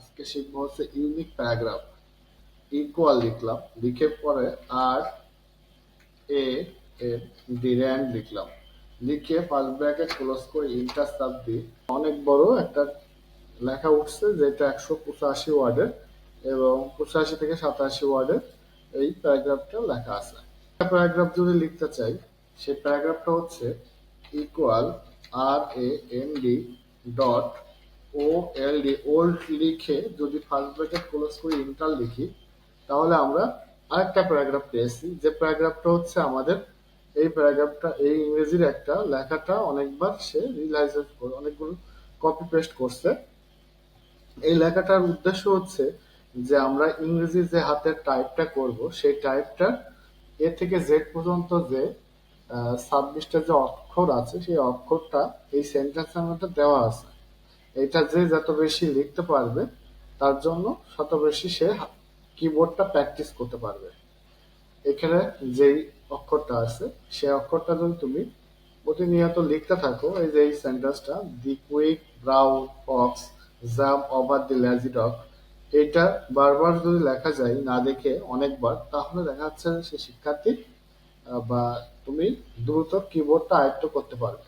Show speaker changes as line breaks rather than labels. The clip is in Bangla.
আজকে শিখবো হচ্ছে ইউনিক প্যারাগ্রাফ। ইকুয়াল লিখলাম, লিখে পরে আর এ এর ডি র্যান্ড লিখলাম, লিখে ফার্স্ট ব্র্যাকেট ক্লোজ করে ইন্টার চাপ দিই। অনেক বড় একটা লেখা উঠছে যেটা 185 ওয়ার্ডের এবং 85 থেকে 87 ওয়ার্ডের এই প্যারাগ্রাফটা লেখা আছে। একটা প্যারাগ্রাফ যদি লিখতে চাই, সেই প্যারাগ্রাফটা হচ্ছে equal R A N D dot O L D old লিখে যদি ফার্স্ট ব্র্যাকেট ক্লোজ করে ইন্টার লিখি, তাহলে আমরা আরেকটা প্যারাগ্রাফ পেয়েছি। যে প্যারাগ্রাফটা হচ্ছে আমাদের এই প্যারাগ্রাফটা, এই ইংরেজির একটা লেখাটা অনেকবার সে রিলাইজ করে অনেকগুলো কপি পেস্ট করছে। এই লেখাটার উদ্দেশ্য হচ্ছে যে আমরা ইংরেজি যে হাতের টাইপটা করব, সেই টাইপটা এ থেকে জেড পর্যন্ত যে 26টা যে অক্ষর আছে, সেই অক্ষরটা এই সেন্টেন্সের মধ্যে দেওয়া আছে। এটা যে যত বেশি লিখতে পারবে তার জন্য তত বেশি সে কিবোর্ডটা প্র্যাকটিস করতে পারবে। এখানে যেই অক্ষরটা আছে সেই অক্ষরটা যদি তুমি প্রতিনিয়ত লিখতে থাকো, এই যে এই সেন্টেন্সটা, the quick brown fox jump over the lazy dog, এটা বারবার যদি লেখা যায় না দেখে অনেকবার, তাহলে দেখা যাচ্ছে সে শিক্ষার্থী বা তুমি দ্রুত কিবোর্ডটা আয়ত্ত করতে পারবে।